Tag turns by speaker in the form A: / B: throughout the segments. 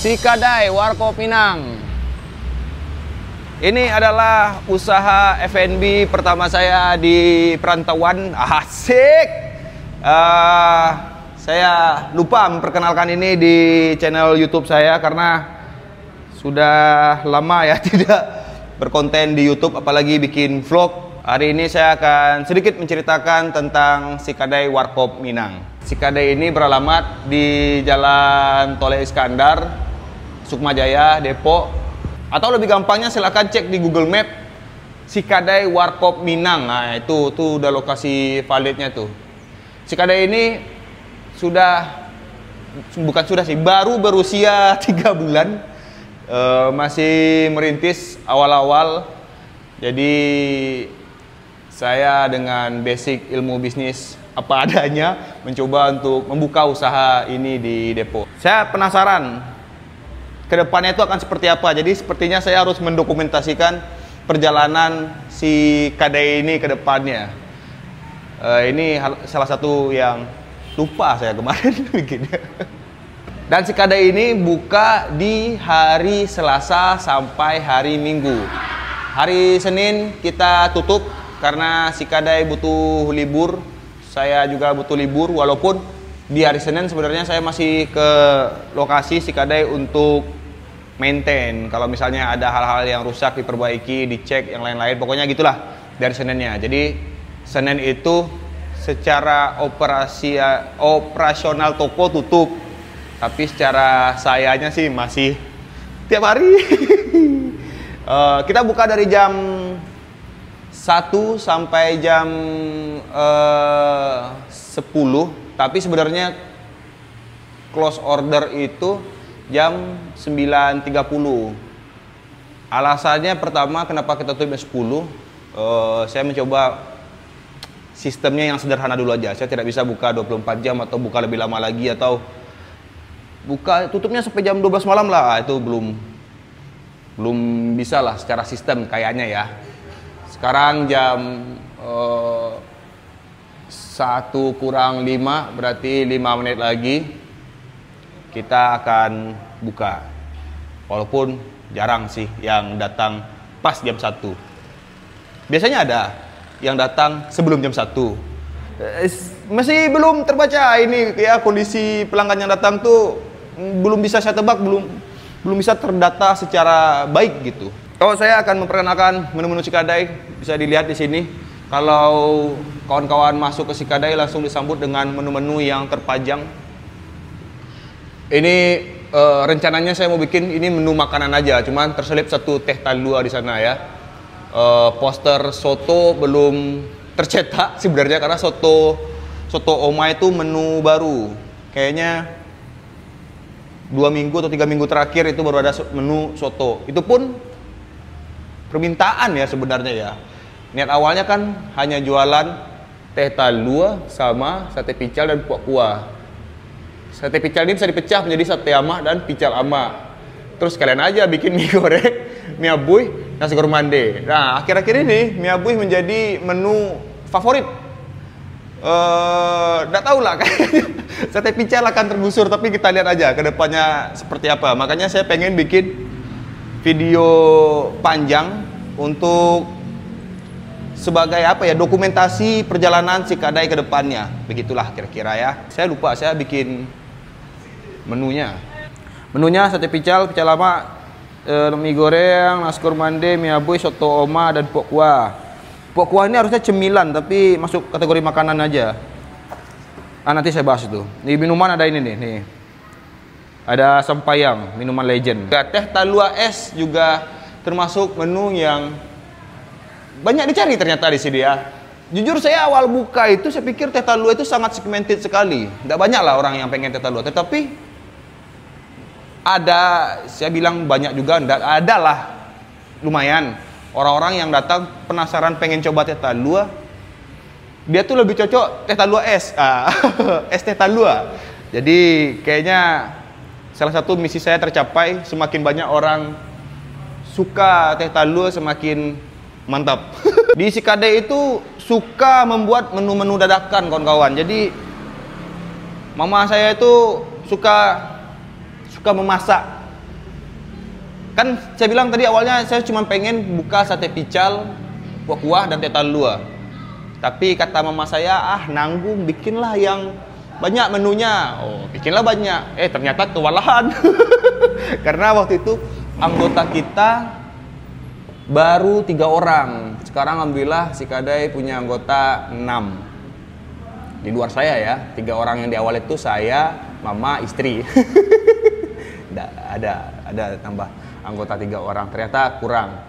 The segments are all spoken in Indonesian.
A: Si Kadai Warkop Minang. Ini adalah usaha F&B pertama saya di perantauan. Asik. Saya lupa memperkenalkan ini di channel YouTube saya karena sudah lama ya tidak berkonten di YouTube, apalagi bikin vlog. Hari ini saya akan sedikit menceritakan tentang Si Kadai Warkop Minang. Si Kadai ini beralamat di Jalan Tole Iskandar, Sukmajaya, Depok. Atau lebih gampangnya silakan cek di Google Map Si Kadai Warkop Minang. Nah, itu udah lokasi validnya tuh. Si Kadai ini baru berusia 3 bulan. Masih merintis awal-awal. Jadi saya dengan basic ilmu bisnis apa adanya mencoba untuk membuka usaha ini di Depok. Saya penasaran kedepannya itu akan seperti apa. Jadi sepertinya saya harus mendokumentasikan perjalanan si Kadai ini ke depannya. Ini salah satu yang lupa saya kemarin bikinnya. Dan si Kadai ini buka di hari Selasa sampai hari Minggu. Hari Senin kita tutup karena si Kadai butuh libur. Saya juga butuh libur, walaupun di hari Senin sebenarnya saya masih ke lokasi Si Kadai untuk maintain. Kalau misalnya ada hal-hal yang rusak diperbaiki, dicek, yang lain-lain. Pokoknya gitulah dari Seninnya. Jadi Senin itu secara operasional toko tutup. Tapi secara sayanya sih masih tiap hari. Kita buka dari jam 1 sampai jam 10. Tapi sebenarnya close order itu jam 9.30. Alasannya pertama kenapa kita tutup jam 10, saya mencoba sistemnya yang sederhana dulu aja. Saya tidak bisa buka 24 jam atau buka lebih lama lagi, atau buka tutupnya sampai jam 12 malam lah. Itu belum bisa lah secara sistem kayaknya ya. Sekarang jam 1 kurang 5, berarti 5 menit lagi kita akan buka. Walaupun jarang sih yang datang pas jam 1. Biasanya ada yang datang sebelum jam 1. Masih belum terbaca ini ya, kondisi pelanggan yang datang tuh belum bisa saya tebak, belum bisa terdata secara baik gitu. Saya akan memperkenalkan menu-menu Si Kadai. Bisa dilihat di sini. Kalau kawan-kawan masuk ke Si Kadai langsung disambut dengan menu-menu yang terpajang. Ini rencananya saya mau bikin ini menu makanan aja, cuman terselip satu teh talua di sana ya. Poster soto belum tercetak sebenarnya karena soto Oma itu menu baru. Kayaknya 2 minggu atau 3 minggu terakhir itu baru ada menu soto. Itu pun permintaan ya sebenarnya ya. Niat awalnya kan hanya jualan teh talua sama sate pical dan puak kuah. Sate pical ini bisa dipecah menjadi sate ama dan pical ama. Terus kalian aja bikin mie goreng, mie abuy, nasi goreng mande. Nah, akhir-akhir ini mie abuy menjadi menu favorit. Nggak tahu lah kayaknya sate pical akan tergusur, tapi kita lihat aja ke depannya seperti apa. Makanya saya pengen bikin video panjang untuk sebagai apa ya, dokumentasi perjalanan Si Kadai ke depannya. Begitulah kira-kira ya. Saya lupa saya bikin menunya. Menunya sate pical, pical lama, mie goreng, nasi goreng mande, mie abuy, soto oma, dan puak kuah. Puak kuah ini harusnya cemilan, tapi masuk kategori makanan aja. Nanti saya bahas itu. Di minuman ada ini nih. Ada sampayang, minuman legend. Teh talua es juga termasuk menu yang banyak dicari ternyata di sini ya. Jujur saya awal buka itu saya pikir teh talua itu sangat segmented sekali. Nggak banyak lah orang yang pengen teh talua. Tetapi ada, saya bilang banyak juga, nggak ada lah. Lumayan. Orang-orang yang datang penasaran pengen coba teh talua. Dia tuh lebih cocok teh talua es. Es teh talua. Jadi kayaknya salah satu misi saya tercapai. Semakin banyak orang suka teh talua semakin mantap. Di Si Kadai itu suka membuat menu-menu dadakan kawan-kawan. Jadi mama saya itu suka memasak Kan saya bilang tadi awalnya saya cuma pengen buka sate pical, kuah-kuah dan teh talua. Tapi kata mama saya, nanggung, bikinlah yang banyak menunya. Oh, bikinlah banyak. Ternyata kewalahan. Karena waktu itu anggota kita baru 3 orang. Sekarang alhamdulillah si Kadai punya anggota 6. Di luar saya ya, 3 orang yang di awal itu saya, mama, istri. ada tambah anggota 3 orang. Ternyata kurang.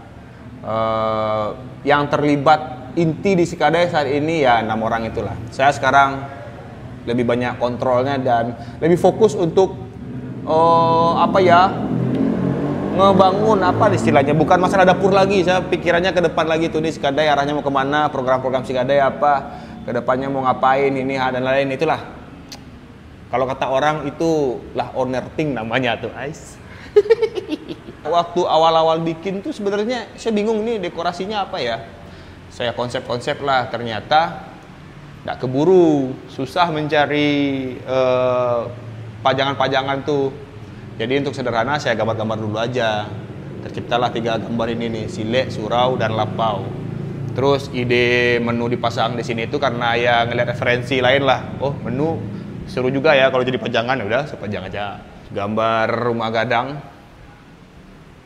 A: Yang terlibat inti di Sikadai saat ini ya 6 orang itulah. Saya sekarang lebih banyak kontrolnya dan lebih fokus untuk ngebangun istilahnya, bukan masalah dapur lagi. Saya pikirannya ke depan lagi tuh, di Sikadai arahnya mau kemana, program-program Sikadai apa, ke depannya mau ngapain, ini dan lain itulah. Kalau kata orang itulah owner thing namanya tuh, guys. Waktu awal-awal bikin tuh sebenarnya saya bingung nih dekorasinya apa ya. Saya konsep-konsep lah, ternyata nggak keburu, susah mencari pajangan-pajangan tuh. Jadi untuk sederhana saya gambar-gambar dulu aja. Terciptalah 3 gambar ini nih, sile, surau, dan lapau. Terus ide menu dipasang di sini itu karena ya ngeliat referensi lain lah. Oh, menu seru juga ya kalau jadi pajangan, ya udah sepajang aja. Gambar rumah gadang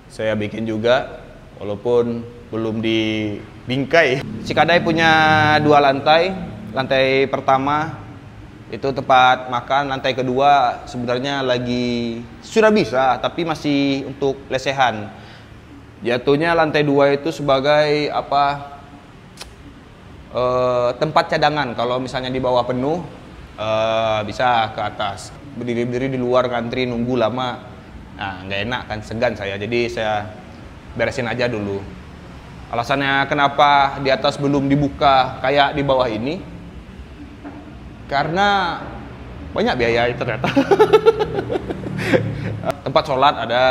A: saya bikin juga, walaupun belum dibingkai. Sikadai punya 2 lantai. Lantai pertama itu tempat makan, lantai kedua sebenarnya sudah bisa, tapi masih untuk lesehan. Jatuhnya lantai 2 itu sebagai tempat cadangan. Kalau misalnya di bawah penuh, bisa ke atas. Berdiri-berdiri di luar ngantri nunggu lama. Nah, nggak enak kan, segan saya. Jadi saya beresin aja dulu. Alasannya kenapa di atas belum dibuka kayak di bawah ini, karena banyak biaya itu ternyata. Tempat sholat ada,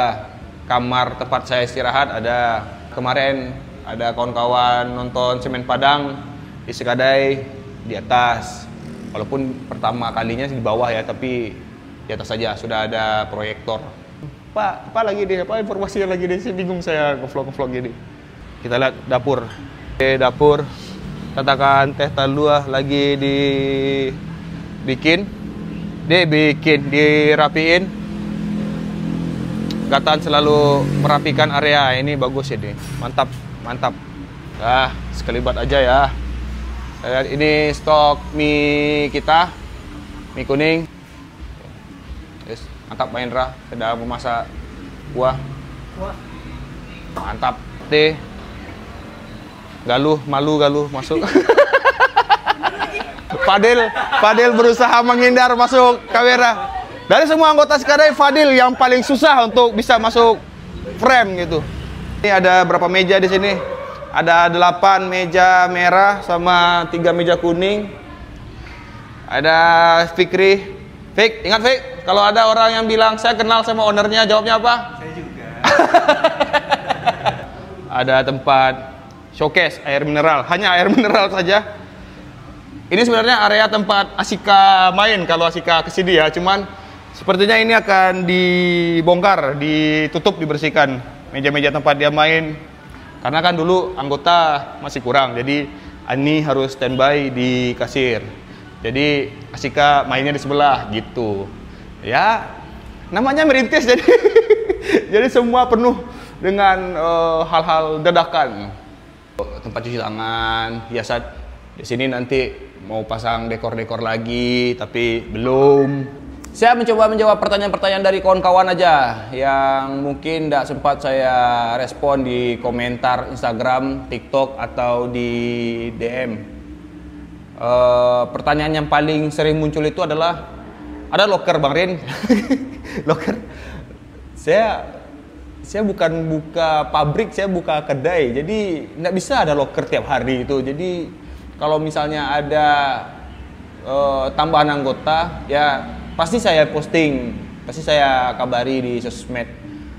A: kamar tempat saya istirahat ada. Kemarin ada kawan-kawan nonton Semen Padang di Sikadai di atas. Walaupun pertama kalinya di bawah ya, tapi di atas saja sudah ada proyektor. Pak, apa lagi deh? Apa informasinya lagi deh? Saya bingung, saya ngevlog gini. Kita lihat dapur. Dapur, tatakan teh talua lagi dibikin, dirapiin. Gatan selalu merapikan area. Ini bagus ini, mantap. Sekelibat aja ya. Ini stok mie kita, mie kuning. Yes, mantap Pak Indra, sedang memasak kuah. Mantap. Teh. Galuh masuk. Fadil berusaha menghindar masuk kamera. Dari semua anggota Sikadai, Fadil yang paling susah untuk bisa masuk frame gitu. Ini ada berapa meja di sini? Ada 8 meja merah sama 3 meja kuning. Ada Fikri. Fik, ingat Fik, kalau ada orang yang bilang saya kenal sama ownernya, jawabnya apa?
B: Saya juga.
A: Ada tempat showcase air mineral, hanya air mineral saja. Ini sebenarnya area tempat Asika main kalau Asika kesini ya, cuman sepertinya ini akan dibongkar, ditutup, dibersihkan meja-meja tempat dia main. Karena kan dulu anggota masih kurang, jadi Ani harus standby di kasir. Jadi Asika mainnya di sebelah gitu. Ya, namanya merintis jadi jadi semua penuh dengan hal-hal dadakan. Tempat cuci tangan, hiasan. Di sini nanti mau pasang dekor-dekor lagi, tapi belum. Saya mencoba menjawab pertanyaan-pertanyaan dari kawan-kawan aja yang mungkin tidak sempat saya respon di komentar Instagram, TikTok, atau di DM. Pertanyaan yang paling sering muncul itu adalah, ada loker Bang Rin? Loker? Saya bukan buka pabrik, saya buka kedai, jadi nggak bisa ada loker tiap hari itu. Jadi kalau misalnya ada tambahan anggota, ya pasti saya posting, pasti saya kabari di sosmed,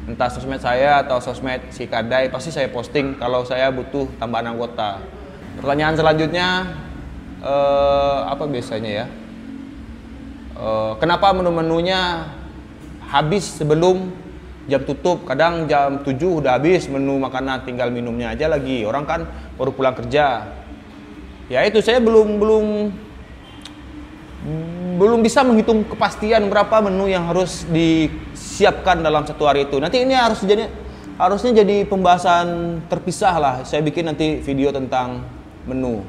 A: entah sosmed saya atau sosmed Sikadai, pasti saya posting kalau saya butuh tambahan anggota. Pertanyaan selanjutnya, apa biasanya ya? Kenapa menu-menunya habis sebelum jam tutup, kadang jam 7 udah habis menu makanan, tinggal minumnya aja lagi. Orang kan baru pulang kerja. Ya itu saya belum bisa menghitung kepastian berapa menu yang harus disiapkan dalam satu hari itu. Nanti ini harusnya jadi pembahasan terpisah lah. Saya bikin nanti video tentang menu.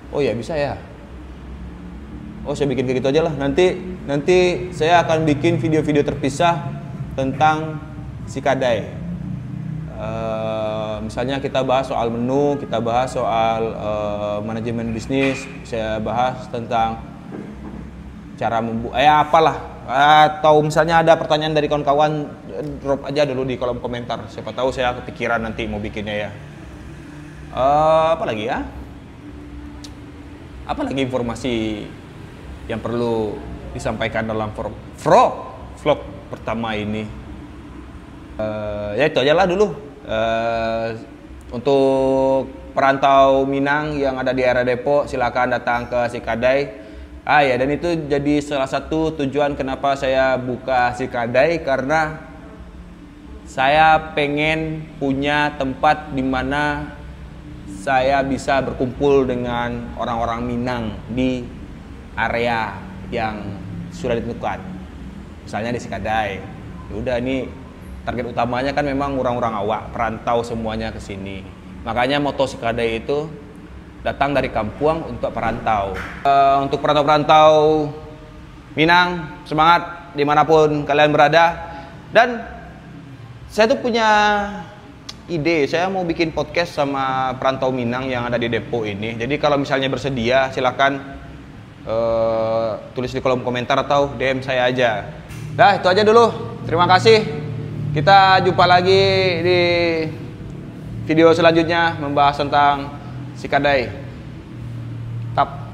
A: Oh ya bisa ya. Oh saya bikin kayak gitu aja lah. Nanti saya akan bikin video-video terpisah tentang si Kadai. Misalnya kita bahas soal menu, kita bahas soal manajemen bisnis, saya bahas tentang cara apalah. Atau misalnya ada pertanyaan dari kawan-kawan, drop aja dulu di kolom komentar. Siapa tahu saya kepikiran nanti mau bikinnya ya. Apa lagi ya? Apa lagi informasi yang perlu disampaikan dalam vlog pertama ini? Ya itu aja lah dulu. Untuk perantau Minang yang ada di area Depok, silakan datang ke si Kadai. Ya, dan itu jadi salah satu tujuan kenapa saya buka si Kadai, karena saya pengen punya tempat di mana saya bisa berkumpul dengan orang-orang Minang di area yang sudah ditentukan. Misalnya di si Kadai. Udah, ini target utamanya kan memang orang-orang awak, perantau semuanya ke sini. Makanya moto si Kadai itu datang dari kampung untuk perantau. Untuk perantau-perantau Minang, semangat dimanapun kalian berada. Dan saya tuh punya ide, saya mau bikin podcast sama perantau Minang yang ada di Depok ini. Jadi kalau misalnya bersedia, silakan tulis di kolom komentar atau DM saya aja. Dah, itu aja dulu. Terima kasih. Kita jumpa lagi di video selanjutnya membahas tentang si Kadai. Tap.